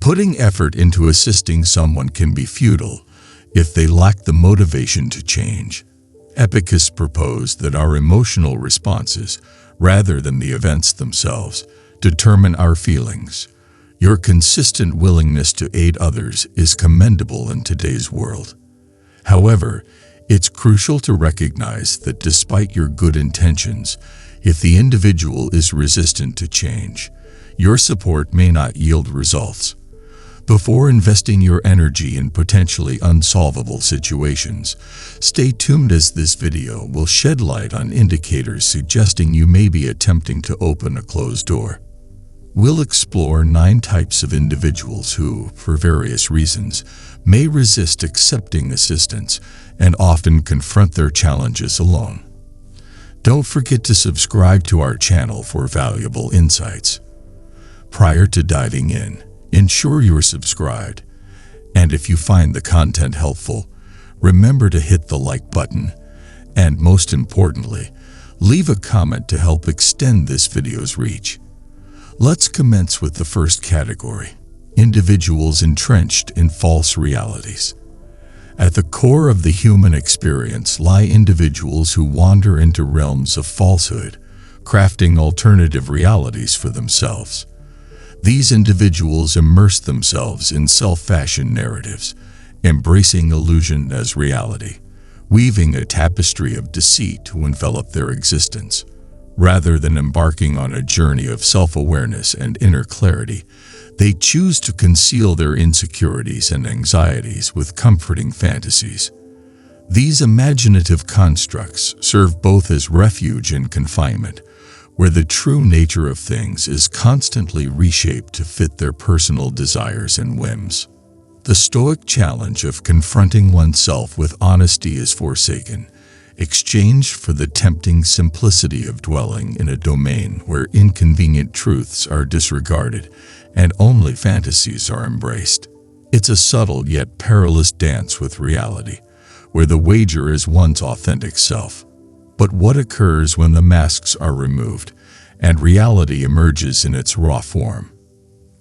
Putting effort into assisting someone can be futile if they lack the motivation to change. Epicus proposed that our emotional responses, rather than the events themselves, determine our feelings. Your consistent willingness to aid others is commendable in today's world. However, it's crucial to recognize that despite your good intentions, if the individual is resistant to change, your support may not yield results. Before investing your energy in potentially unsolvable situations, stay tuned as this video will shed light on indicators suggesting you may be attempting to open a closed door. We'll explore 9 types of individuals who, for various reasons, may resist accepting assistance and often confront their challenges alone. Don't forget to subscribe to our channel for valuable insights. Prior to diving in, ensure you're subscribed, and if you find the content helpful, remember to hit the like button, and most importantly, leave a comment to help extend this video's reach. Let's commence with the first category: individuals entrenched in false realities. At the core of the human experience lie individuals who wander into realms of falsehood, crafting alternative realities for themselves. These individuals immerse themselves in self-fashioned narratives, embracing illusion as reality, weaving a tapestry of deceit to envelop their existence. Rather than embarking on a journey of self-awareness and inner clarity, they choose to conceal their insecurities and anxieties with comforting fantasies. These imaginative constructs serve both as refuge and confinement, where the true nature of things is constantly reshaped to fit their personal desires and whims. The Stoic challenge of confronting oneself with honesty is forsaken, exchanged for the tempting simplicity of dwelling in a domain where inconvenient truths are disregarded and only fantasies are embraced. It's a subtle yet perilous dance with reality, where the wager is one's authentic self. But what occurs when the masks are removed and reality emerges in its raw form?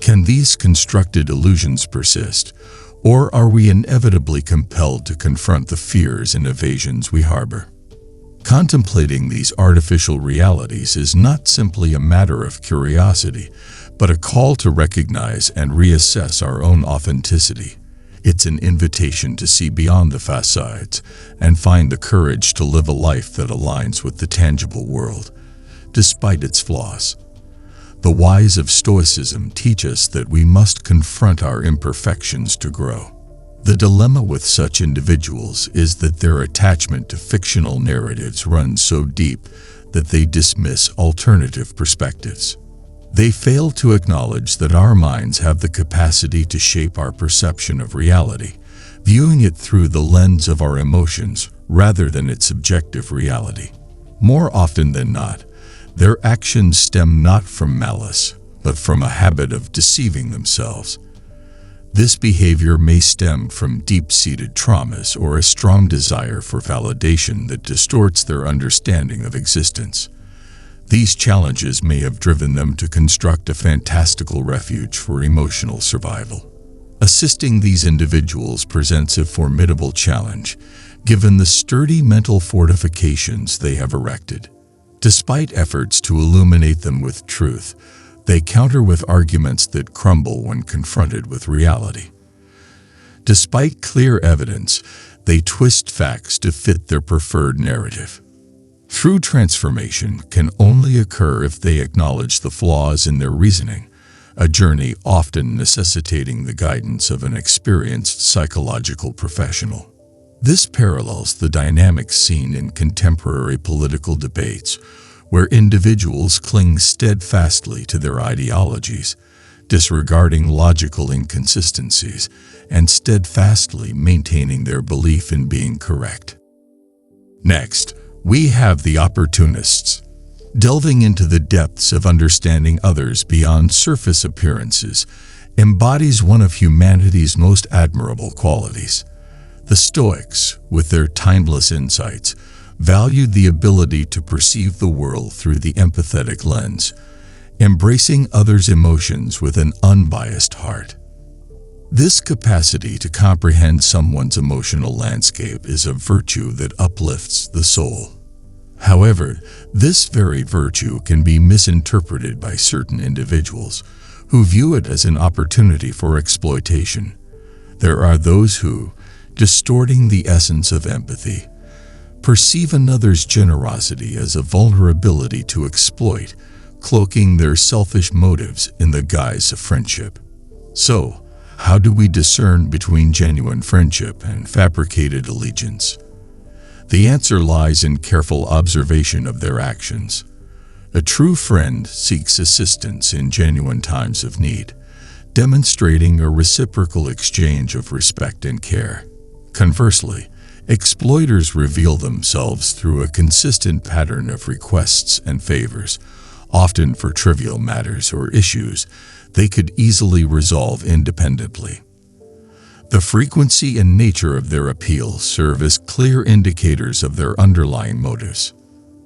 Can these constructed illusions persist, or are we inevitably compelled to confront the fears and evasions we harbor? Contemplating these artificial realities is not simply a matter of curiosity, but a call to recognize and reassess our own authenticity. It's an invitation to see beyond the facades and find the courage to live a life that aligns with the tangible world, despite its flaws. The wise of Stoicism teach us that we must confront our imperfections to grow. The dilemma with such individuals is that their attachment to fictional narratives runs so deep that they dismiss alternative perspectives. They fail to acknowledge that our minds have the capacity to shape our perception of reality, viewing it through the lens of our emotions rather than its objective reality. More often than not, their actions stem not from malice, but from a habit of deceiving themselves. This behavior may stem from deep-seated traumas or a strong desire for validation that distorts their understanding of existence. These challenges may have driven them to construct a fantastical refuge for emotional survival. Assisting these individuals presents a formidable challenge, given the sturdy mental fortifications they have erected. Despite efforts to illuminate them with truth, they counter with arguments that crumble when confronted with reality. Despite clear evidence, they twist facts to fit their preferred narrative. True transformation can only occur if they acknowledge the flaws in their reasoning, a journey often necessitating the guidance of an experienced psychological professional. This parallels the dynamics seen in contemporary political debates, where individuals cling steadfastly to their ideologies, disregarding logical inconsistencies and steadfastly maintaining their belief in being correct. Next, we have the opportunists. Delving into the depths of understanding others beyond surface appearances embodies one of humanity's most admirable qualities. The Stoics, with their timeless insights, valued the ability to perceive the world through the empathetic lens, embracing others' emotions with an unbiased heart. This capacity to comprehend someone's emotional landscape is a virtue that uplifts the soul. However, this very virtue can be misinterpreted by certain individuals who view it as an opportunity for exploitation. There are those who, distorting the essence of empathy, perceive another's generosity as a vulnerability to exploit, cloaking their selfish motives in the guise of friendship. So, how do we discern between genuine friendship and fabricated allegiance? The answer lies in careful observation of their actions. A true friend seeks assistance in genuine times of need, demonstrating a reciprocal exchange of respect and care. Conversely, exploiters reveal themselves through a consistent pattern of requests and favors, often for trivial matters or issues they could easily resolve independently. The frequency and nature of their appeal serve as clear indicators of their underlying motives.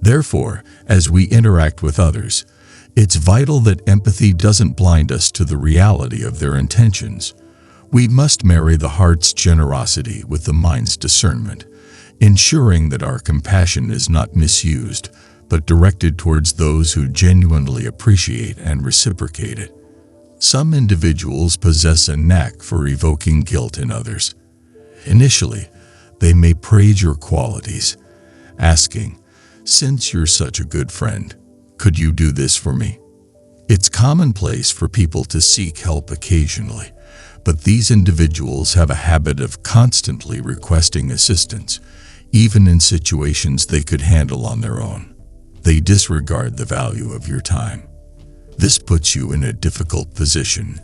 Therefore, as we interact with others, it's vital that empathy doesn't blind us to the reality of their intentions. We must marry the heart's generosity with the mind's discernment, ensuring that our compassion is not misused, but directed towards those who genuinely appreciate and reciprocate it. Some individuals possess a knack for evoking guilt in others. Initially, they may praise your qualities, asking, "Since you're such a good friend, could you do this for me?" It's commonplace for people to seek help occasionally, but these individuals have a habit of constantly requesting assistance, even in situations they could handle on their own. They disregard the value of your time. This puts you in a difficult position,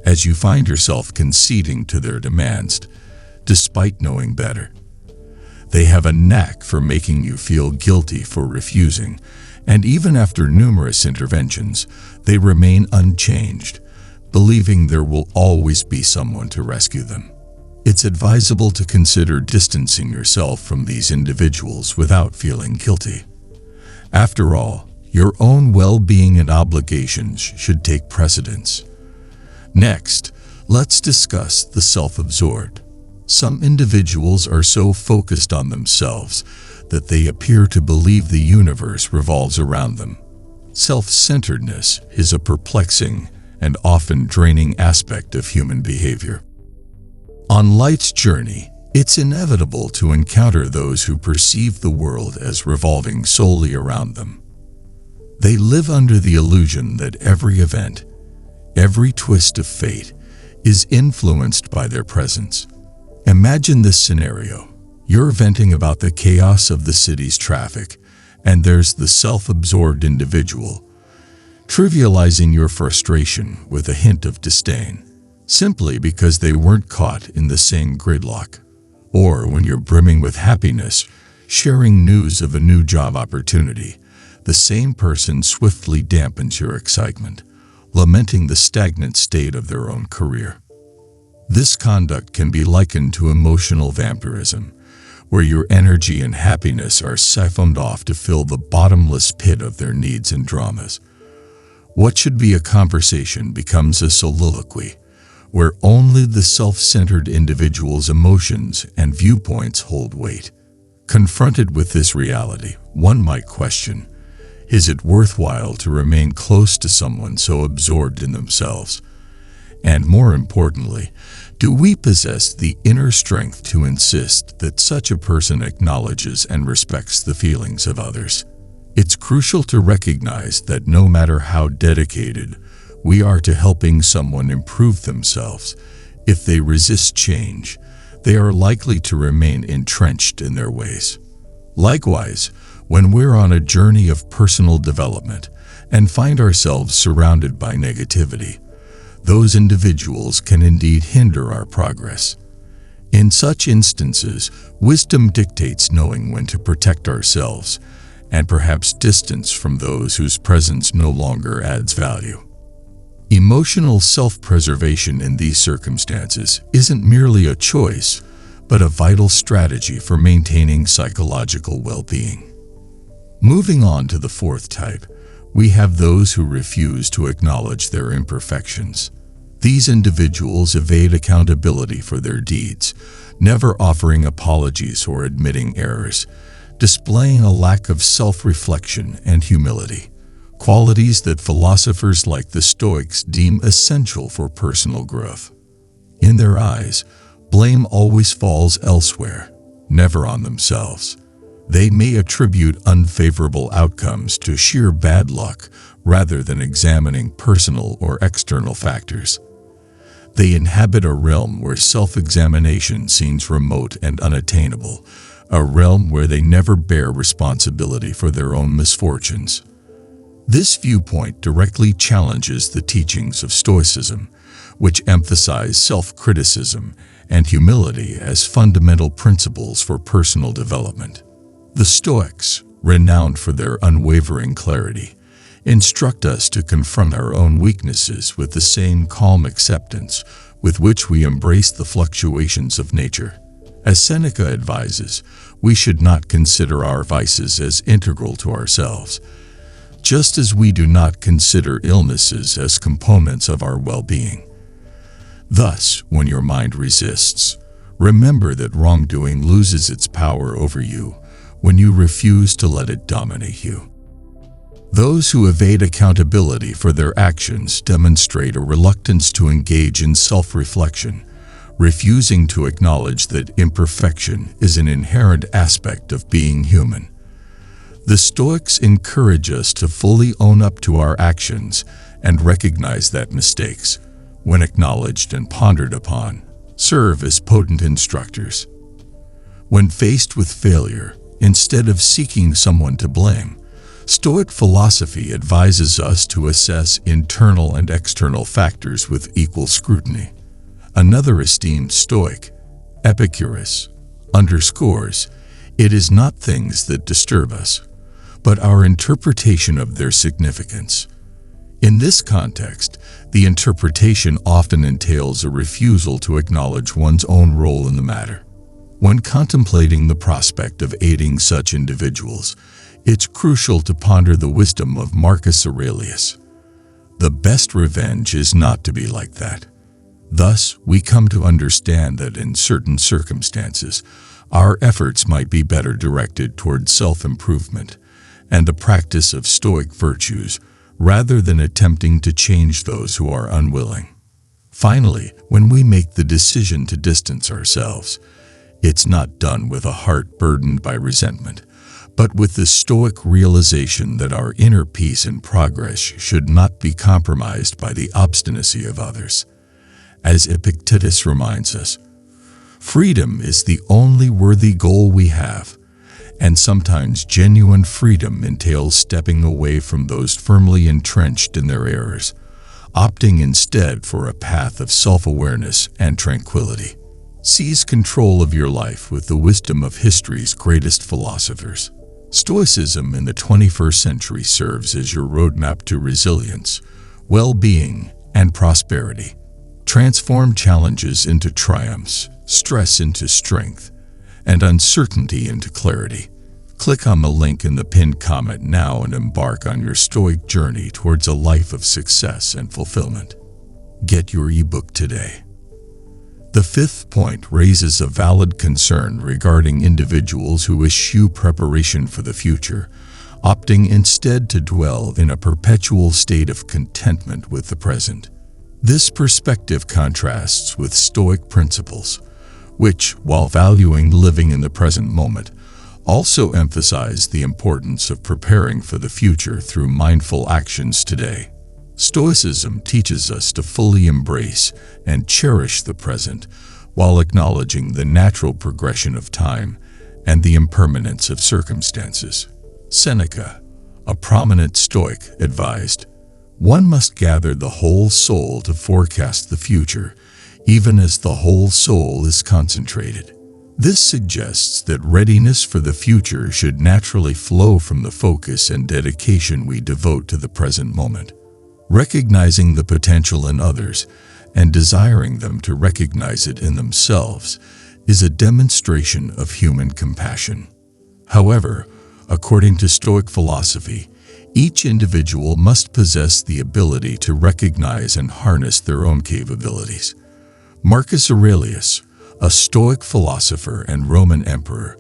as you find yourself conceding to their demands, despite knowing better. They have a knack for making you feel guilty for refusing, and even after numerous interventions, they remain unchanged, believing there will always be someone to rescue them. It's advisable to consider distancing yourself from these individuals without feeling guilty. After all, your own well-being and obligations should take precedence. Next, let's discuss the self-absorbed. Some individuals are so focused on themselves that they appear to believe the universe revolves around them. Self-centeredness is a perplexing and often draining aspect of human behavior. On life's journey, it's inevitable to encounter those who perceive the world as revolving solely around them. They live under the illusion that every event, every twist of fate, is influenced by their presence. Imagine this scenario. You're venting about the chaos of the city's traffic, and there's the self-absorbed individual, trivializing your frustration with a hint of disdain, simply because they weren't caught in the same gridlock. Or when you're brimming with happiness, sharing news of a new job opportunity, the same person swiftly dampens your excitement, lamenting the stagnant state of their own career. This conduct can be likened to emotional vampirism, where your energy and happiness are siphoned off to fill the bottomless pit of their needs and dramas. What should be a conversation becomes a soliloquy, where only the self-centered individual's emotions and viewpoints hold weight. Confronted with this reality, one might question, is it worthwhile to remain close to someone so absorbed in themselves? And more importantly, do we possess the inner strength to insist that such a person acknowledges and respects the feelings of others? It's crucial to recognize that no matter how dedicated we are to helping someone improve themselves, if they resist change, they are likely to remain entrenched in their ways. Likewise, when we're on a journey of personal development and find ourselves surrounded by negativity, those individuals can indeed hinder our progress. In such instances, wisdom dictates knowing when to protect ourselves and perhaps distance from those whose presence no longer adds value. Emotional self-preservation in these circumstances isn't merely a choice, but a vital strategy for maintaining psychological well-being. Moving on to the fourth type, we have those who refuse to acknowledge their imperfections. These individuals evade accountability for their deeds, never offering apologies or admitting errors, displaying a lack of self-reflection and humility, qualities that philosophers like the Stoics deem essential for personal growth. In their eyes, blame always falls elsewhere, never on themselves. They may attribute unfavorable outcomes to sheer bad luck rather than examining personal or external factors. They inhabit a realm where self-examination seems remote and unattainable, a realm where they never bear responsibility for their own misfortunes. This viewpoint directly challenges the teachings of Stoicism, which emphasize self-criticism and humility as fundamental principles for personal development. The Stoics, renowned for their unwavering clarity, instruct us to confront our own weaknesses with the same calm acceptance with which we embrace the fluctuations of nature. As Seneca advises, we should not consider our vices as integral to ourselves, just as we do not consider illnesses as components of our well-being. Thus, when your mind resists, remember that wrongdoing loses its power over you when you refuse to let it dominate you. Those who evade accountability for their actions demonstrate a reluctance to engage in self-reflection, refusing to acknowledge that imperfection is an inherent aspect of being human. The Stoics encourage us to fully own up to our actions and recognize that mistakes, when acknowledged and pondered upon, serve as potent instructors. When faced with failure, instead of seeking someone to blame, Stoic philosophy advises us to assess internal and external factors with equal scrutiny. Another esteemed Stoic, Epicurus, underscores, "It is not things that disturb us, but our interpretation of their significance." In this context, the interpretation often entails a refusal to acknowledge one's own role in the matter. When contemplating the prospect of aiding such individuals, it's crucial to ponder the wisdom of Marcus Aurelius. The best revenge is not to be like that. Thus, we come to understand that in certain circumstances, our efforts might be better directed toward self-improvement and the practice of Stoic virtues rather than attempting to change those who are unwilling. Finally, when we make the decision to distance ourselves, it's not done with a heart burdened by resentment, but with the Stoic realization that our inner peace and progress should not be compromised by the obstinacy of others. As Epictetus reminds us, freedom is the only worthy goal we have, and sometimes genuine freedom entails stepping away from those firmly entrenched in their errors, opting instead for a path of self-awareness and tranquility. Seize control of your life with the wisdom of history's greatest philosophers. Stoicism in the 21st century serves as your roadmap to resilience, well-being, and prosperity. Transform challenges into triumphs, stress into strength, and uncertainty into clarity. Click on the link in the pinned comment now and embark on your Stoic journey towards a life of success and fulfillment. Get your ebook today. The fifth point raises a valid concern regarding individuals who eschew preparation for the future, opting instead to dwell in a perpetual state of contentment with the present. This perspective contrasts with Stoic principles, which, while valuing living in the present moment, also emphasize the importance of preparing for the future through mindful actions today. Stoicism teaches us to fully embrace and cherish the present while acknowledging the natural progression of time and the impermanence of circumstances. Seneca, a prominent Stoic, advised, "One must gather the whole soul to forecast the future, even as the whole soul is concentrated." This suggests that readiness for the future should naturally flow from the focus and dedication we devote to the present moment. Recognizing the potential in others and desiring them to recognize it in themselves is a demonstration of human compassion. However, according to Stoic philosophy, Each individual must possess the ability to recognize and harness their own capabilities. Marcus Aurelius, a Stoic philosopher and Roman emperor,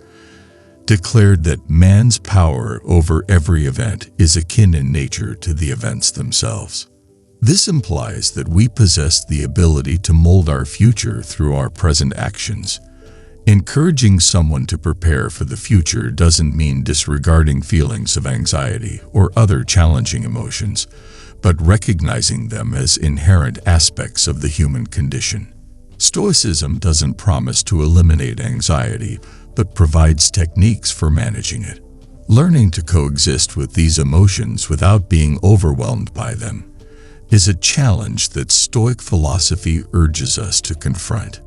declared that man's power over every event is akin in nature to the events themselves. This implies that we possess the ability to mold our future through our present actions. Encouraging someone to prepare for the future doesn't mean disregarding feelings of anxiety or other challenging emotions, but recognizing them as inherent aspects of the human condition. Stoicism doesn't promise to eliminate anxiety, but provides techniques for managing it. Learning to coexist with these emotions without being overwhelmed by them is a challenge that Stoic philosophy urges us to confront.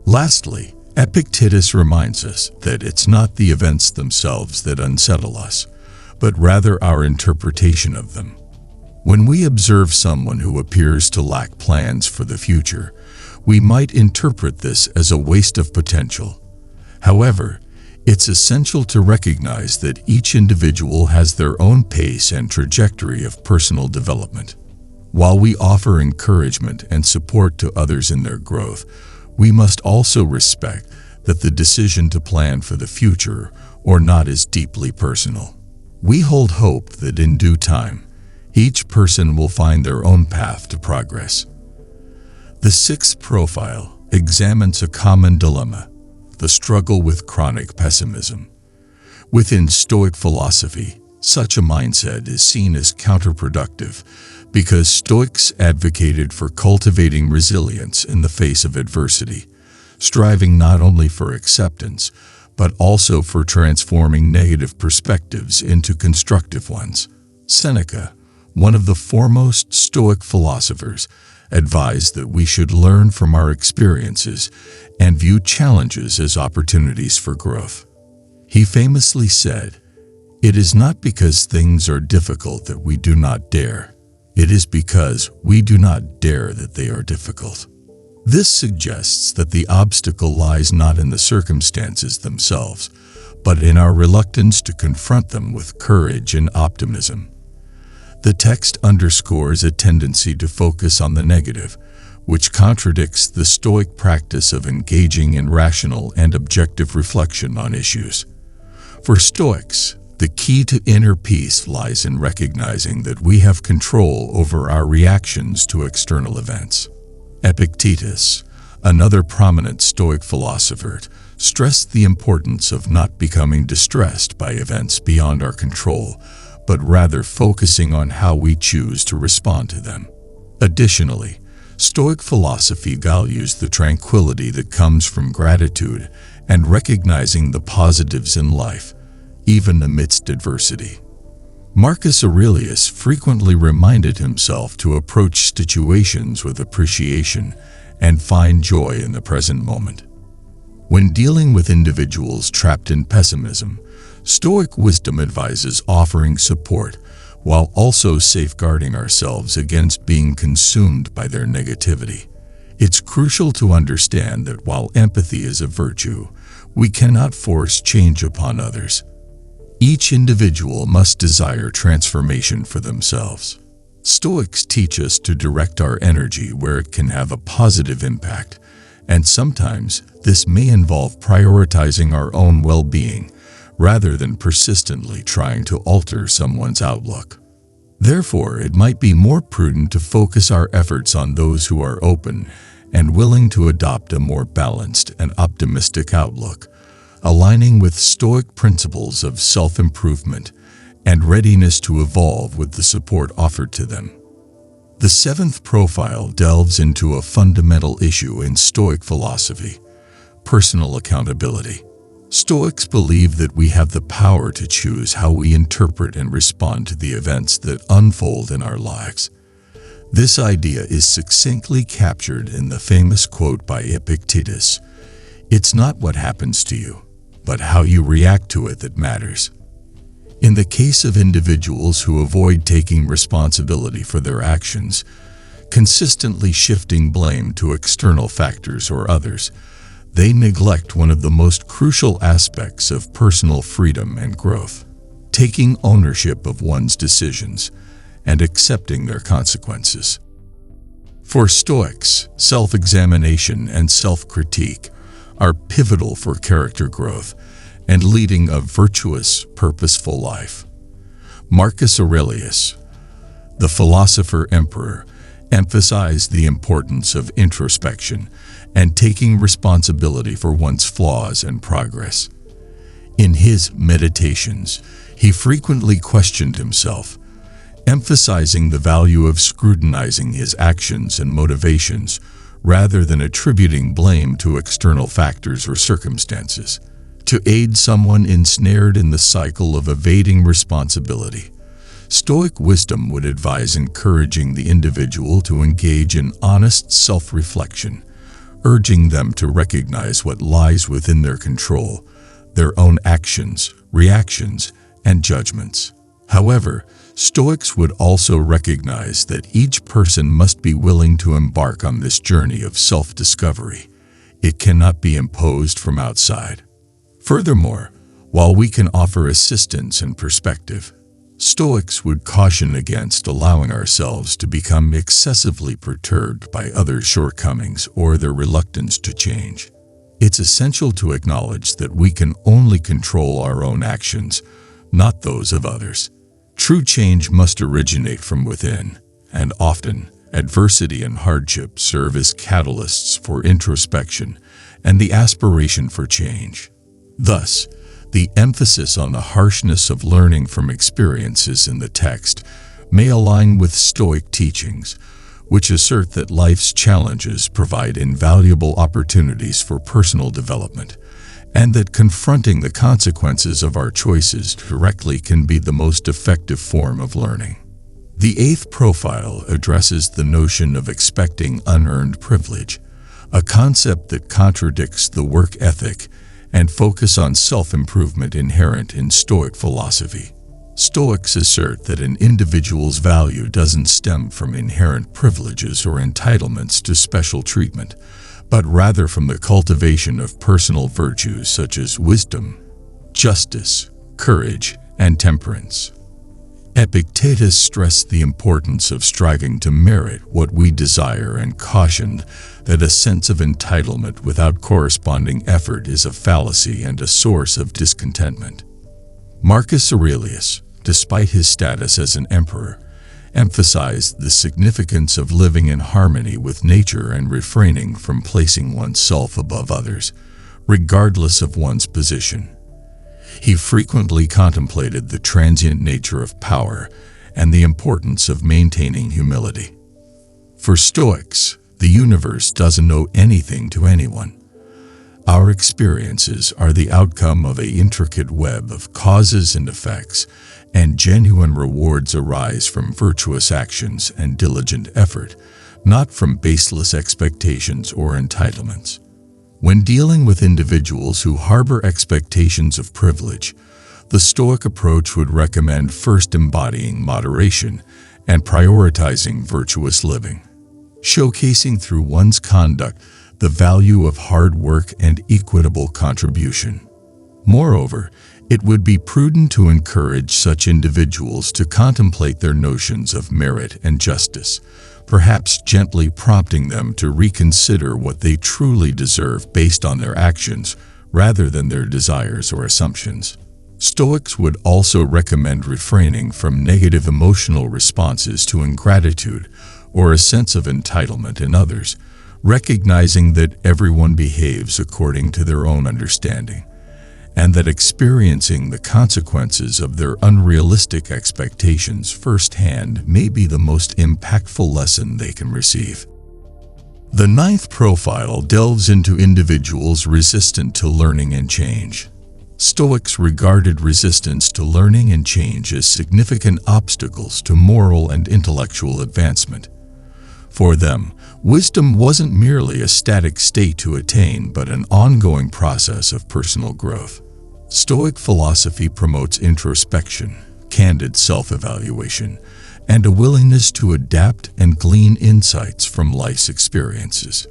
Lastly, Epictetus reminds us that it's not the events themselves that unsettle us, but rather our interpretation of them. When we observe someone who appears to lack plans for the future, we might interpret this as a waste of potential. However, it's essential to recognize that each individual has their own pace and trajectory of personal development. While we offer encouragement and support to others in their growth, we must also respect that the decision to plan for the future or not is deeply personal. We hold hope that in due time, each person will find their own path to progress. The sixth profile examines a common dilemma: the struggle with chronic pessimism. Within Stoic philosophy, such a mindset is seen as counterproductive because Stoics advocated for cultivating resilience in the face of adversity, striving not only for acceptance, but also for transforming negative perspectives into constructive ones. Seneca, one of the foremost Stoic philosophers, advised that we should learn from our experiences and view challenges as opportunities for growth. He famously said, "It is not because things are difficult that we do not dare. It is because we do not dare that they are difficult." This suggests that the obstacle lies not in the circumstances themselves, but in our reluctance to confront them with courage and optimism. The text underscores a tendency to focus on the negative, which contradicts the Stoic practice of engaging in rational and objective reflection on issues. For Stoics, the key to inner peace lies in recognizing that we have control over our reactions to external events. Epictetus, another prominent Stoic philosopher, stressed the importance of not becoming distressed by events beyond our control, but rather focusing on how we choose to respond to them. Additionally, Stoic philosophy values the tranquility that comes from gratitude and recognizing the positives in life, even amidst adversity. Marcus Aurelius frequently reminded himself to approach situations with appreciation and find joy in the present moment. When dealing with individuals trapped in pessimism, Stoic wisdom advises offering support while also safeguarding ourselves against being consumed by their negativity. It's crucial to understand that while empathy is a virtue, we cannot force change upon others. Each individual must desire transformation for themselves. Stoics teach us to direct our energy where it can have a positive impact, and sometimes this may involve prioritizing our own well-being rather than persistently trying to alter someone's outlook. Therefore, it might be more prudent to focus our efforts on those who are open and willing to adopt a more balanced and optimistic outlook, aligning with Stoic principles of self-improvement and readiness to evolve with the support offered to them. The seventh profile delves into a fundamental issue in Stoic philosophy: personal accountability. Stoics believe that we have the power to choose how we interpret and respond to the events that unfold in our lives. This idea is succinctly captured in the famous quote by Epictetus, "It's not what happens to you, but how you react to it that matters." In the case of individuals who avoid taking responsibility for their actions, consistently shifting blame to external factors or others, they neglect one of the most crucial aspects of personal freedom and growth. taking ownership of one's decisions and accepting their consequences. For Stoics, self-examination and self-critique are pivotal for character growth and leading a virtuous, purposeful life. Marcus Aurelius, the philosopher-emperor, emphasized the importance of introspection and taking responsibility for one's flaws and progress. In his Meditations, he frequently questioned himself, emphasizing the value of scrutinizing his actions and motivations rather than attributing blame to external factors or circumstances. To aid someone ensnared in the cycle of evading responsibility, Stoic wisdom would advise encouraging the individual to engage in honest self-reflection, urging them to recognize what lies within their control, their own actions, reactions, and judgments. However, Stoics would also recognize that each person must be willing to embark on this journey of self-discovery. It cannot be imposed from outside. Furthermore, while we can offer assistance and perspective, Stoics would caution against allowing ourselves to become excessively perturbed by others' shortcomings or their reluctance to change. It's essential to acknowledge that we can only control our own actions, not those of others. True change must originate from within, and often, adversity and hardship serve as catalysts for introspection and the aspiration for change. Thus, the emphasis on the harshness of learning from experiences in the text may align with Stoic teachings, which assert that life's challenges provide invaluable opportunities for personal development, and that confronting the consequences of our choices directly can be the most effective form of learning. The eighth profile addresses the notion of expecting unearned privilege, a concept that contradicts the work ethic and focus on self-improvement inherent in Stoic philosophy. Stoics assert that an individual's value doesn't stem from inherent privileges or entitlements to special treatment, but rather from the cultivation of personal virtues such as wisdom, justice, courage, and temperance. Epictetus stressed the importance of striving to merit what we desire and cautioned that a sense of entitlement without corresponding effort is a fallacy and a source of discontentment. Marcus Aurelius, despite his status as an emperor, emphasized the significance of living in harmony with nature and refraining from placing oneself above others, regardless of one's position. He frequently contemplated the transient nature of power and the importance of maintaining humility. For Stoics, the universe doesn't owe anything to anyone. Our experiences are the outcome of an intricate web of causes and effects, and genuine rewards arise from virtuous actions and diligent effort, not from baseless expectations or entitlements. When dealing with individuals who harbor expectations of privilege, the Stoic approach would recommend first embodying moderation and prioritizing virtuous living, showcasing through one's conduct the value of hard work and equitable contribution. Moreover, it would be prudent to encourage such individuals to contemplate their notions of merit and justice, perhaps gently prompting them to reconsider what they truly deserve based on their actions rather than their desires or assumptions. Stoics would also recommend refraining from negative emotional responses to ingratitude or a sense of entitlement in others, recognizing that everyone behaves according to their own understanding, and that experiencing the consequences of their unrealistic expectations firsthand may be the most impactful lesson they can receive. The ninth profile delves into individuals resistant to learning and change. Stoics regarded resistance to learning and change as significant obstacles to moral and intellectual advancement. For them, wisdom wasn't merely a static state to attain, but an ongoing process of personal growth. Stoic philosophy promotes introspection, candid self-evaluation, and a willingness to adapt and glean insights from life's experiences.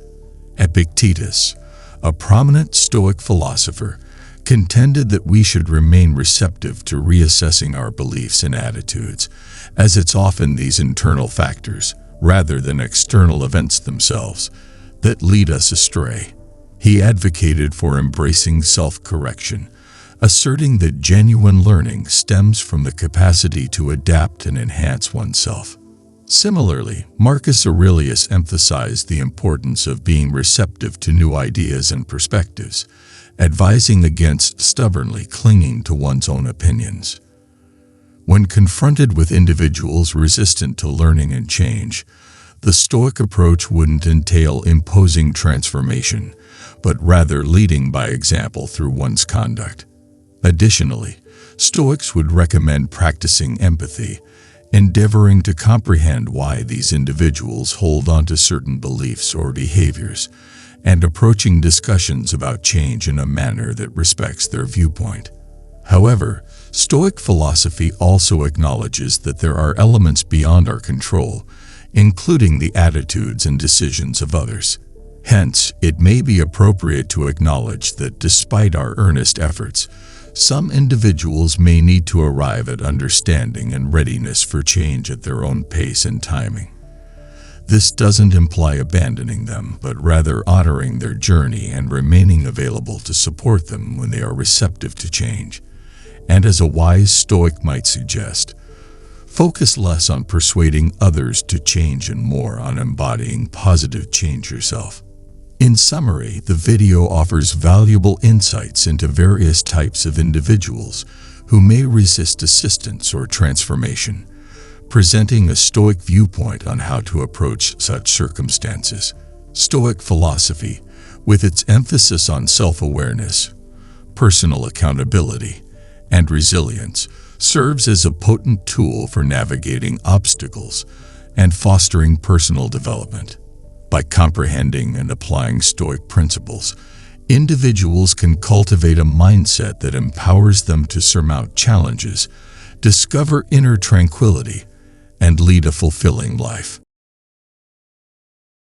Epictetus, a prominent Stoic philosopher, contended that we should remain receptive to reassessing our beliefs and attitudes, as it's often these internal factors, rather than external events themselves, that lead us astray. He advocated for embracing self-correction, asserting that genuine learning stems from the capacity to adapt and enhance oneself. Similarly, Marcus Aurelius emphasized the importance of being receptive to new ideas and perspectives, advising against stubbornly clinging to one's own opinions. When confronted with individuals resistant to learning and change, the Stoic approach wouldn't entail imposing transformation, but rather leading by example through one's conduct. Additionally, Stoics would recommend practicing empathy, endeavoring to comprehend why these individuals hold on to certain beliefs or behaviors, and approaching discussions about change in a manner that respects their viewpoint. However, Stoic philosophy also acknowledges that there are elements beyond our control, including the attitudes and decisions of others. Hence, it may be appropriate to acknowledge that despite our earnest efforts, some individuals may need to arrive at understanding and readiness for change at their own pace and timing. This doesn't imply abandoning them, but rather honoring their journey and remaining available to support them when they are receptive to change. And as a wise Stoic might suggest, focus less on persuading others to change and more on embodying positive change yourself. In summary, the video offers valuable insights into various types of individuals who may resist assistance or transformation, presenting a Stoic viewpoint on how to approach such circumstances. Stoic philosophy, with its emphasis on self-awareness, personal accountability, and resilience, serves as a potent tool for navigating obstacles and fostering personal development. By comprehending and applying Stoic principles, individuals can cultivate a mindset that empowers them to surmount challenges, discover inner tranquility, and lead a fulfilling life.